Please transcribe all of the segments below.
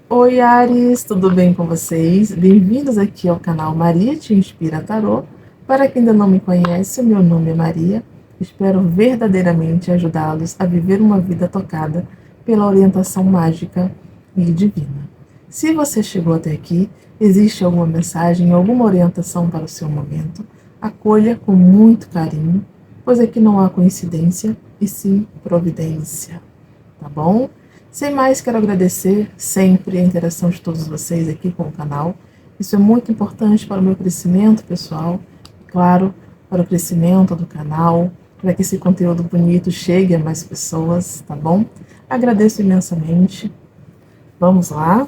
Oi, Ares, tudo bem com vocês? Bem-vindos aqui ao canal Maria Te Inspira Tarô. Para quem ainda não me conhece, meu nome é Maria. Espero verdadeiramente ajudá-los a viver uma vida tocada pela orientação mágica e divina. Se você chegou até aqui, existe alguma mensagem, alguma orientação para o seu momento, acolha com muito carinho, pois aqui não há coincidência e sim providência, tá bom? Sem mais, quero agradecer sempre a interação de todos vocês aqui com o canal. Isso é muito importante para o meu crescimento pessoal, claro, para o crescimento do canal, para que esse conteúdo bonito chegue a mais pessoas, tá bom? Agradeço imensamente. Vamos lá.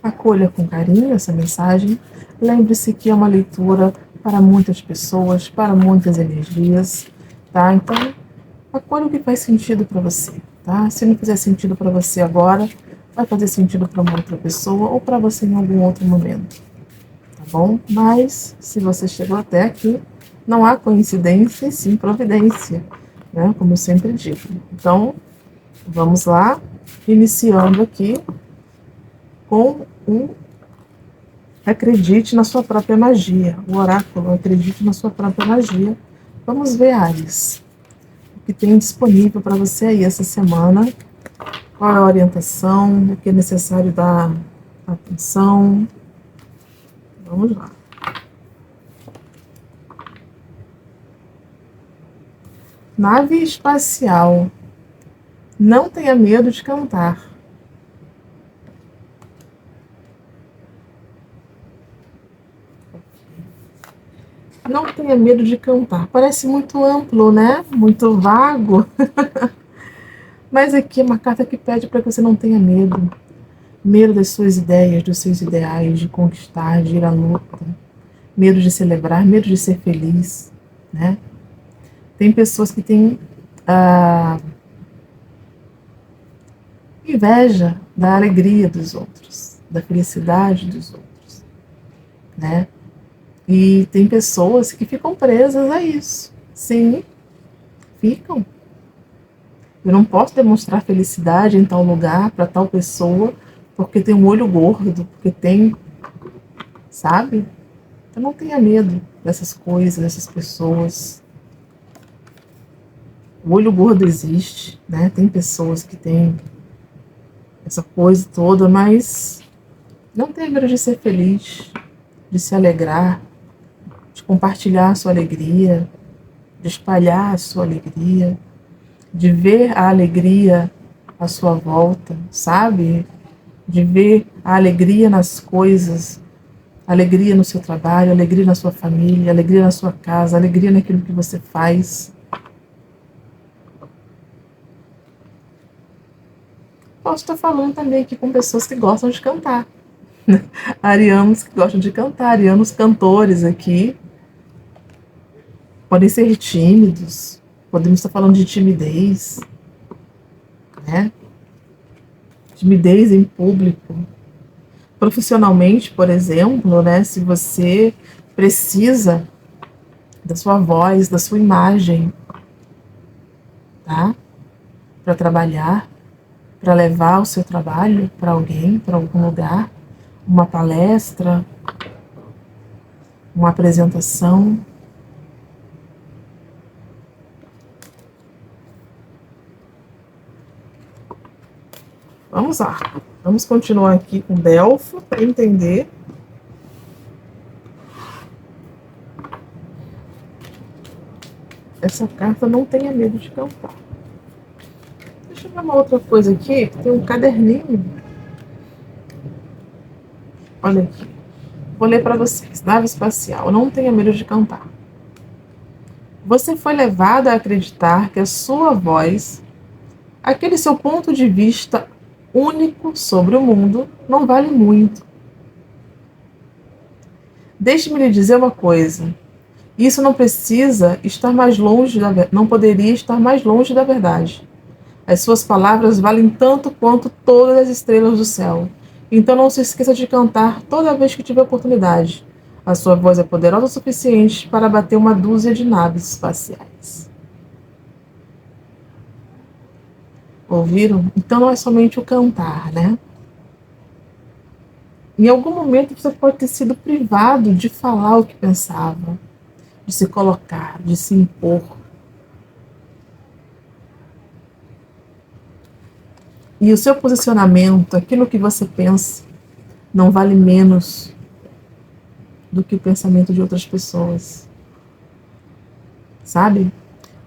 Acolha com carinho essa mensagem. Lembre-se que é uma leitura para muitas pessoas, para muitas energias, tá? Então, acolha o que faz sentido para você, tá? Se não fizer sentido para você agora, vai fazer sentido para uma outra pessoa ou para você em algum outro momento, tá bom? Mas, se você chegou até aqui, não há coincidência e sim providência, né? Como eu sempre digo. Então, vamos lá, iniciando aqui com o Acredite na sua própria magia. O oráculo Acredite na sua própria magia. Vamos ver, Ares, o que tem disponível para você aí essa semana. Qual é a orientação, o que é necessário dar atenção. Vamos lá. Nave espacial. Não tenha medo de cantar. Não tenha medo de cantar. Parece muito amplo, né? Muito vago. Mas aqui é uma carta que pede para que você não tenha medo. Medo das suas ideias, dos seus ideais, de conquistar, de ir à luta. Medo de celebrar, medo de ser feliz, né? Tem pessoas que têm inveja da alegria dos outros, da felicidade dos outros, né? E tem pessoas que ficam presas a isso. Sim, ficam. Eu não posso demonstrar felicidade em tal lugar para tal pessoa porque tem um olho gordo, porque tem, sabe? Então não tenha medo dessas coisas, dessas pessoas. O olho gordo existe, né? Tem pessoas que têm essa coisa toda, mas não tenha medo de ser feliz, de se alegrar, de compartilhar a sua alegria, de espalhar a sua alegria, de ver a alegria à sua volta, sabe? De ver a alegria nas coisas, alegria no seu trabalho, alegria na sua família, alegria na sua casa, alegria naquilo que você faz. Posso estar falando também aqui com pessoas que gostam de cantar. Arianos que gostam de cantar, arianos cantores aqui. Podem ser tímidos, podemos estar falando de timidez, né? Timidez em público. Profissionalmente, por exemplo, né? Se você precisa da sua voz, da sua imagem, tá? Para trabalhar, para levar o seu trabalho para alguém, para algum lugar, uma palestra, uma apresentação. Vamos lá, vamos continuar aqui com Delfo para entender. Essa carta não tenha medo de cantar. Deixa eu ver uma outra coisa aqui, tem um caderninho. Olha aqui, vou ler para vocês. Nave espacial, não tenha medo de cantar. Você foi levado a acreditar que a sua voz, aquele seu ponto de vista único sobre o mundo, não vale muito. Deixe-me lhe dizer uma coisa. Isso não precisa estar mais longe não poderia estar mais longe da verdade. As suas palavras valem tanto quanto todas as estrelas do céu. Então não se esqueça de cantar toda vez que tiver oportunidade. A sua voz é poderosa o suficiente para bater uma dúzia de naves espaciais. Ouviram? Então não é somente o cantar, né? Em algum momento você pode ter sido privado de falar o que pensava, de se colocar, de se impor. E o seu posicionamento, aquilo que você pensa, não vale menos do que o pensamento de outras pessoas. Sabe?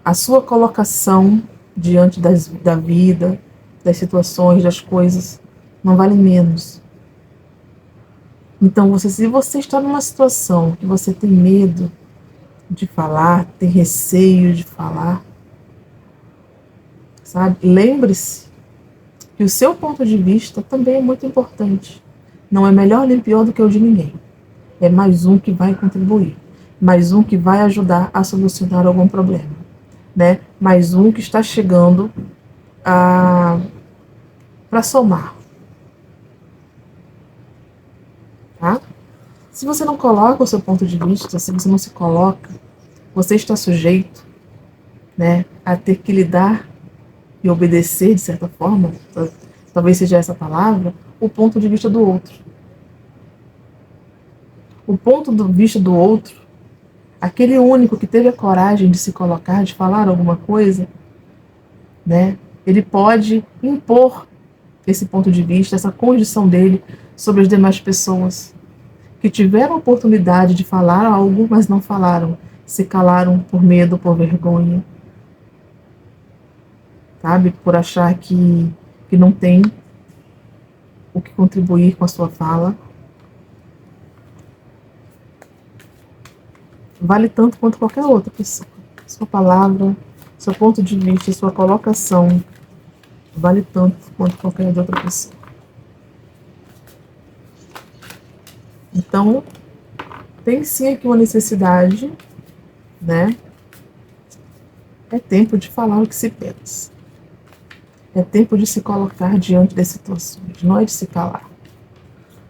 A sua colocação diante da vida, das situações, das coisas, não vale menos. Então, se você está numa situação que você tem medo de falar, tem receio de falar, sabe? Lembre-se que o seu ponto de vista também é muito importante. Não é melhor nem pior do que o de ninguém. É mais um que vai contribuir, mais um que vai ajudar a solucionar algum problema, né? Mais um que está chegando para somar, tá? Se você não coloca o seu ponto de vista, se você não se coloca, você está sujeito, né, a ter que lidar e obedecer, de certa forma, talvez seja essa palavra, o ponto de vista do outro. O ponto de vista do outro, aquele único que teve a coragem de se colocar, de falar alguma coisa, né, ele pode impor esse ponto de vista, essa condição dele sobre as demais pessoas que tiveram a oportunidade de falar algo, mas não falaram, se calaram por medo, por vergonha, sabe? Por achar que não tem o que contribuir com a sua fala. Vale tanto quanto qualquer outra pessoa. Sua palavra, seu ponto de vista, sua colocação, vale tanto quanto qualquer outra pessoa. Então, tem sim aqui uma necessidade, né? É tempo de falar o que se pensa. É tempo de se colocar diante das situações, não é de se calar.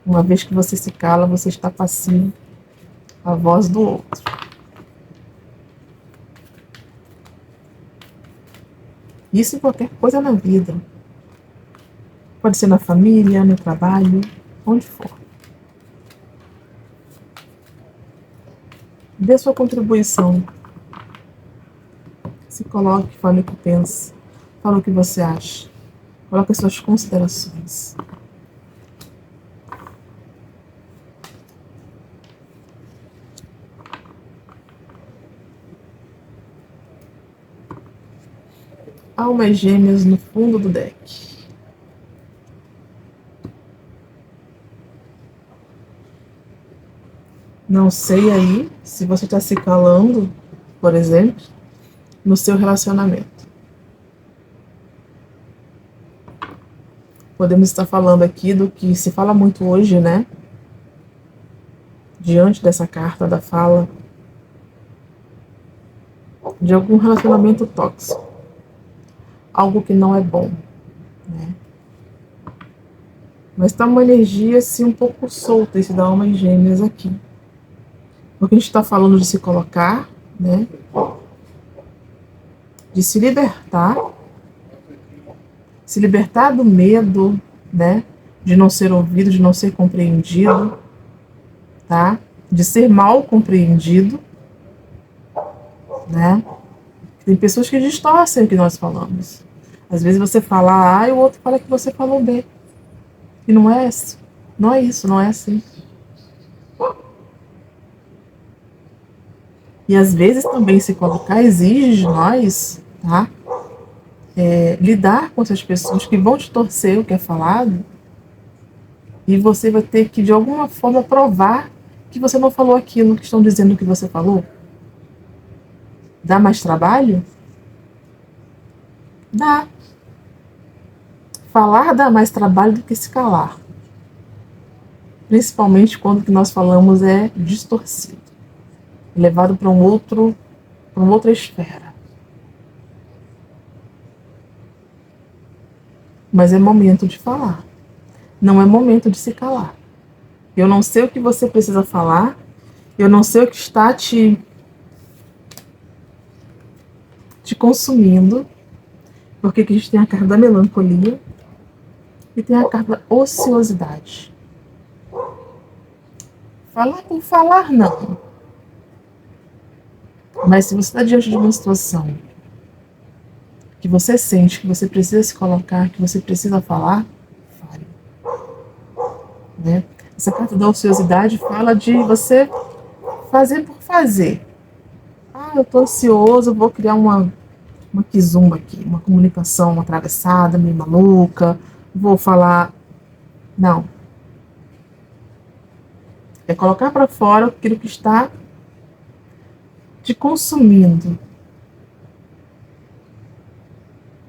Uma vez que você se cala, você está passivo à voz do outro. Isso em qualquer coisa na vida. Pode ser na família, no trabalho, onde for. Dê sua contribuição. Se coloque, fale o que pensa. Fale o que você acha. Coloque as suas considerações. Almas gêmeas no fundo do deck. Não sei aí se você está se calando, por exemplo, no seu relacionamento. Podemos estar falando aqui do que se fala muito hoje, né? Diante dessa carta da fala, de algum relacionamento tóxico. Algo que não é bom, né? Mas está uma energia assim um pouco solta esse da almas gêmeas aqui. Porque a gente está falando de se colocar, né? De se libertar do medo, né? De não ser ouvido, de não ser compreendido, tá? De ser mal compreendido, né? Tem pessoas que distorcem o que nós falamos. Às vezes você fala A e o outro fala que você falou B. E não é isso, não é assim. E às vezes também se colocar exige de nós, tá? Lidar com essas pessoas que vão distorcer o que é falado e você vai ter que de alguma forma provar que você não falou aquilo que estão dizendo que você falou. Dá mais trabalho? Dá. Falar dá mais trabalho do que se calar. Principalmente quando o que nós falamos é distorcido, levado para uma outra esfera. Mas é momento de falar. Não é momento de se calar. Eu não sei o que você precisa falar. Eu não sei o que está te consumindo. Porque aqui a gente tem a carta da melancolia e tem a carta da ociosidade. Falar por falar, não. Mas se você está diante de uma situação que você sente que você precisa se colocar, que você precisa falar, fale. Né? Essa carta da ociosidade fala de você fazer por fazer. Ah, eu estou ansioso, vou criar uma kizumba aqui, uma comunicação uma atravessada, meio maluca, vou falar. Não. É colocar para fora aquilo que está te consumindo,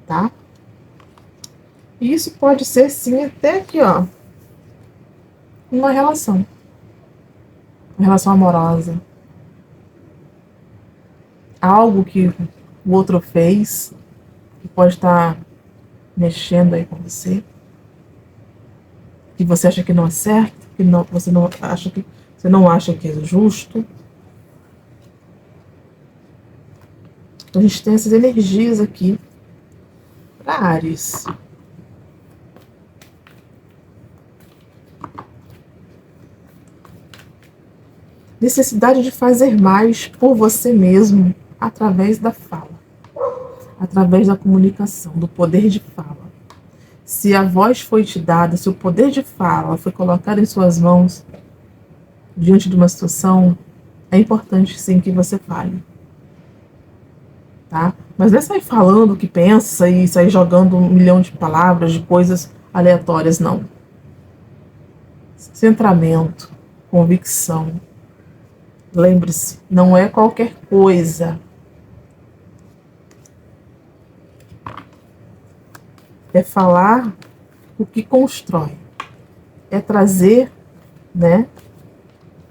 tá? E isso pode ser, sim, até aqui, ó, uma relação amorosa, algo que o outro fez, que pode estar mexendo aí com você, que você acha que não é certo, que não, você não acha que é justo. Então a gente tem essas energias aqui para Áries. Necessidade de fazer mais por você mesmo através da fala, através da comunicação, do poder de fala. Se a voz foi te dada, se o poder de fala foi colocado em suas mãos diante de uma situação, é importante sim que você fale, tá? Mas não é sair falando o que pensa e sair jogando 1 milhão de palavras, de coisas aleatórias, não. Centramento, convicção. Lembre-se, não é qualquer coisa. É falar o que constrói. É trazer, né,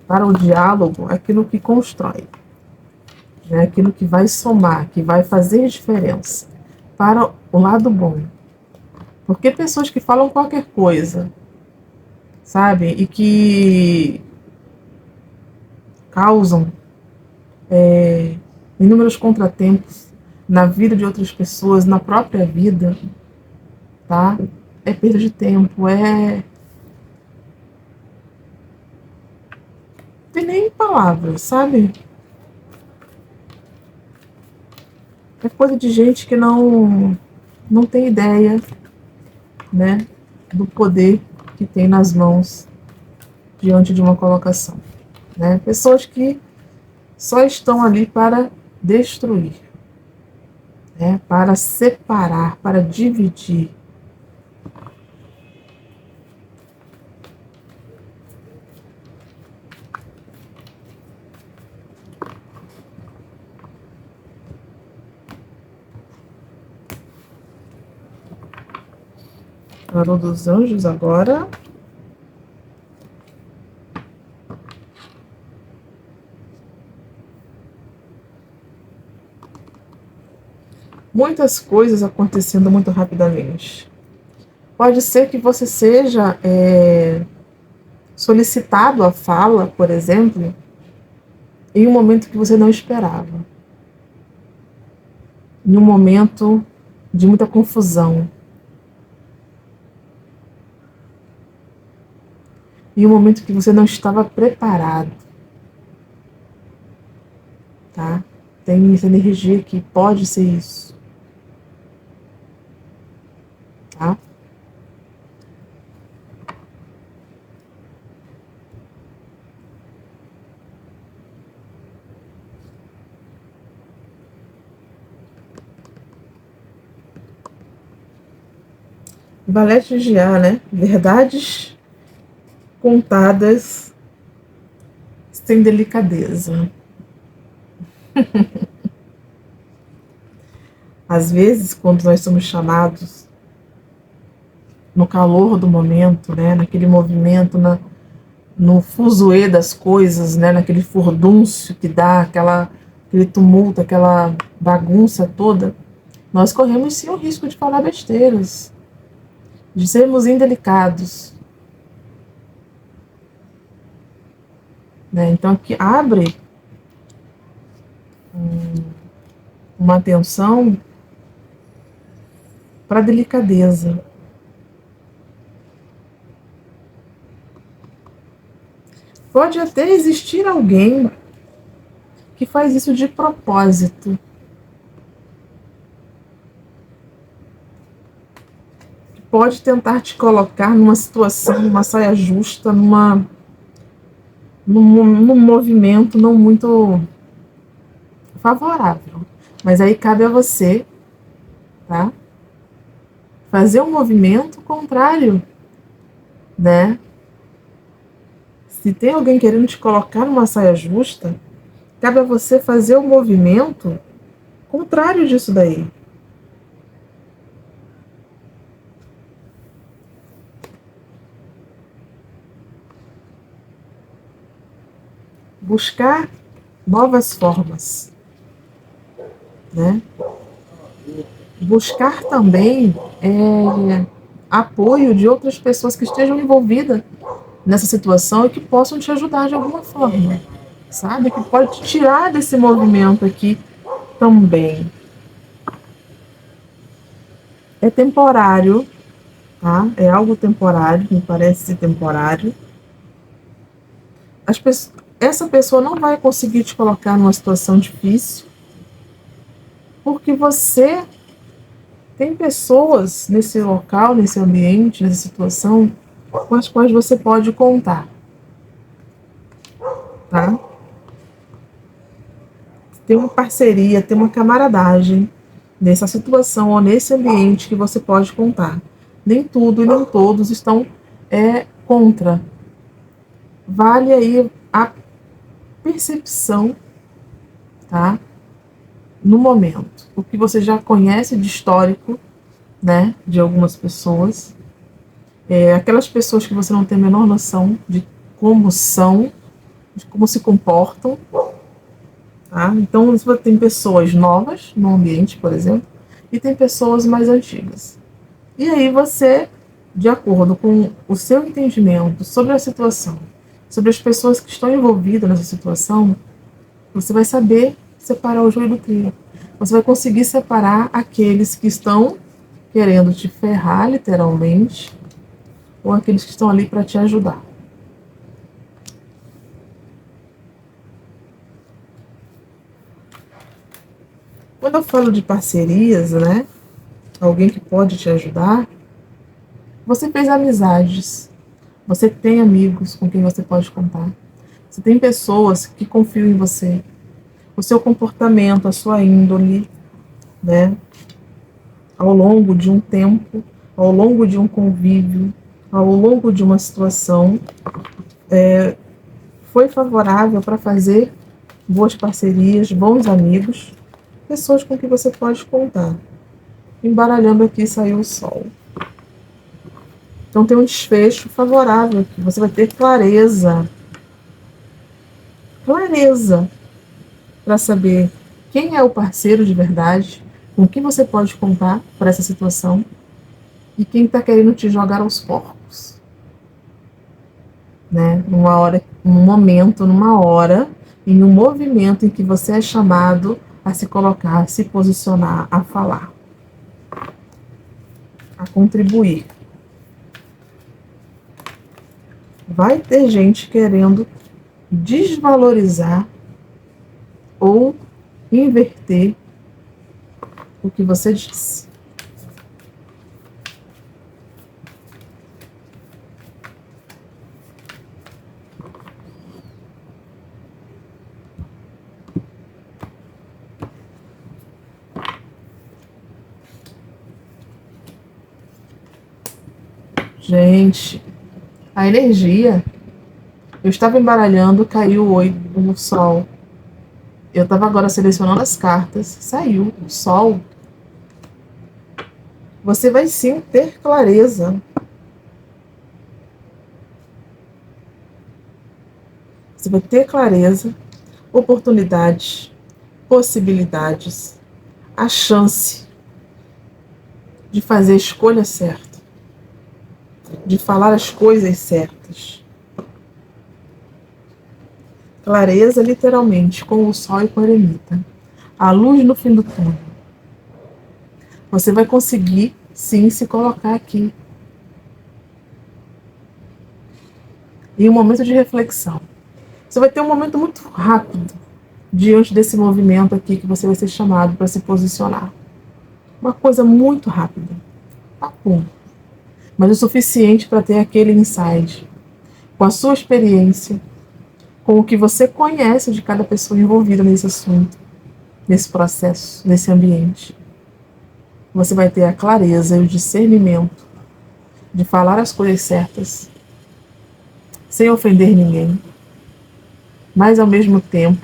para o diálogo aquilo que constrói. Né, aquilo que vai somar, que vai fazer diferença. Para o lado bom. Porque pessoas que falam qualquer coisa, sabe? E que causam inúmeros contratempos na vida de outras pessoas, na própria vida, tá? É perda de tempo, tem nem palavras, sabe? É coisa de gente que não tem ideia, né, do poder que tem nas mãos diante de uma colocação, né? Pessoas que só estão ali para destruir, né? Para separar, para dividir. Tarô dos Anjos agora. Muitas coisas acontecendo muito rapidamente. Pode ser que você seja solicitado a fala, por exemplo, em um momento que você não esperava. Em um momento de muita confusão. Em um momento que você não estava preparado. Tá? Tem essa energia que pode ser isso. Tá? Valete de ar, né? Verdades contadas sem delicadeza. Às vezes, quando nós somos chamados no calor do momento, né, naquele movimento, no fuzuê das coisas, né, naquele furdúncio que dá aquele tumulto, aquela bagunça toda, nós corremos sim o risco de falar besteiras, de sermos indelicados. Né? Então, aqui abre uma atenção para a delicadeza. Pode até existir alguém que faz isso de propósito. Pode tentar te colocar numa situação, numa saia justa, num movimento não muito favorável. Mas aí cabe a você, tá? Fazer um movimento contrário, né? Se tem alguém querendo te colocar numa saia justa, cabe a você fazer um movimento contrário disso daí. Buscar novas formas, né? Buscar também apoio de outras pessoas que estejam envolvidas nessa situação e que possam te ajudar de alguma forma, sabe? Que pode te tirar desse movimento aqui também. É temporário, tá? É algo temporário, me parece ser temporário. Essa pessoa não vai conseguir te colocar numa situação difícil, porque você tem pessoas nesse local, nesse ambiente, nessa situação, com as quais você pode contar, tá? Tem uma parceria, tem uma camaradagem nessa situação ou nesse ambiente que você pode contar. Nem tudo e nem todos estão contra. Vale aí a percepção, tá? No momento. O que você já conhece de histórico, né? De algumas pessoas. Aquelas pessoas que você não tem a menor noção de como são, de como se comportam. Tá? Então, você tem pessoas novas no ambiente, por exemplo, e tem pessoas mais antigas. E aí você, de acordo com o seu entendimento sobre a situação, sobre as pessoas que estão envolvidas nessa situação, você vai saber separar o joio do trigo. Você vai conseguir separar aqueles que estão querendo te ferrar, literalmente, ou aqueles que estão ali para te ajudar. Quando eu falo de parcerias, né? Alguém que pode te ajudar, você fez amizades, você tem amigos com quem você pode contar, você tem pessoas que confiam em você, o seu comportamento, a sua índole, né? Ao longo de um tempo, ao longo de um convívio, ao longo de uma situação, foi favorável para fazer boas parcerias, bons amigos, pessoas com quem você pode contar. Embaralhando aqui saiu o sol. Então tem um desfecho favorável aqui. Você vai ter clareza. Clareza para saber quem é o parceiro de verdade, com quem você pode contar para essa situação e quem está querendo te jogar aos porcos. Né? Numa hora, numa hora, em um movimento em que você é chamado a se colocar, a se posicionar, a falar, a contribuir. Vai ter gente querendo desvalorizar ou inverter o que você disse. Gente, a energia. Eu estava embaralhando, caiu o sol. Eu estava agora selecionando as cartas, saiu o sol. Você vai sim ter clareza. Você vai ter clareza, oportunidades, possibilidades, a chance de fazer a escolha certa, de falar as coisas certas. Clareza, literalmente, com o sol e com a eremita. A luz no fim do túnel. Você vai conseguir, sim, se colocar aqui. Em um momento de reflexão. Você vai ter um momento muito rápido diante desse movimento aqui que você vai ser chamado para se posicionar. Uma coisa muito rápida. Papum. Mas o suficiente para ter aquele insight. Com a sua experiência, com o que você conhece de cada pessoa envolvida nesse assunto, nesse processo, nesse ambiente. Você vai ter a clareza e o discernimento de falar as coisas certas, sem ofender ninguém, mas ao mesmo tempo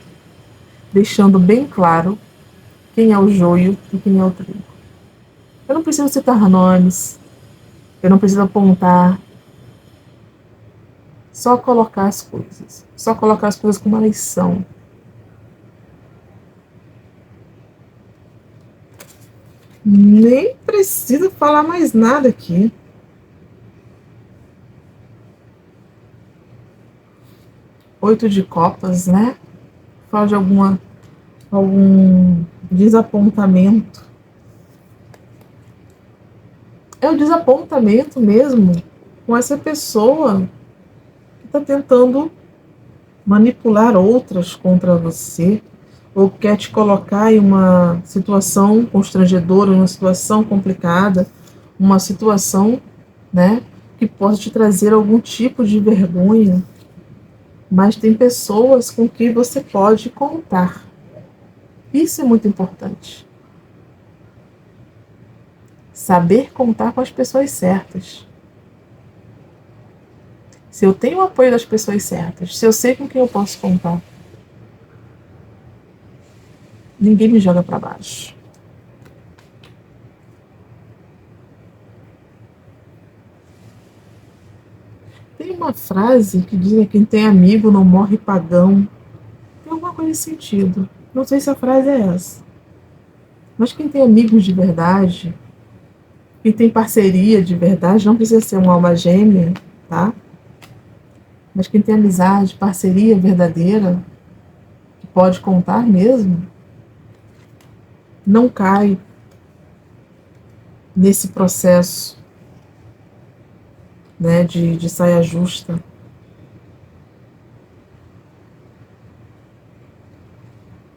deixando bem claro quem é o joio e quem é o trigo. Eu não preciso citar nomes, eu não preciso apontar, só colocar as coisas como elas são. Nem precisa falar mais nada aqui. Oito de copas, né? Fala de algum desapontamento. É o desapontamento mesmo com essa pessoa que está tentando manipular outras contra você, ou quer te colocar em uma situação constrangedora, uma situação complicada, uma situação, né, que possa te trazer algum tipo de vergonha. Mas tem pessoas com quem você pode contar. Isso é muito importante. Saber contar com as pessoas certas. Se eu tenho o apoio das pessoas certas, se eu sei com quem eu posso contar, ninguém me joga para baixo. Tem uma frase que diz que quem tem amigo não morre pagão. Tem alguma coisa nesse sentido. Não sei se a frase é essa. Mas quem tem amigos de verdade, quem tem parceria de verdade, não precisa ser uma alma gêmea, tá? Mas quem tem amizade, parceria verdadeira, que pode contar mesmo, não cai nesse processo, né, de saia justa.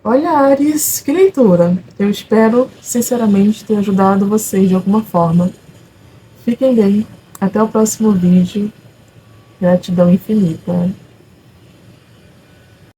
Olha, Áries, que leitura! Eu espero, sinceramente, ter ajudado vocês de alguma forma. Fiquem bem. Até o próximo vídeo. Gratidão infinita.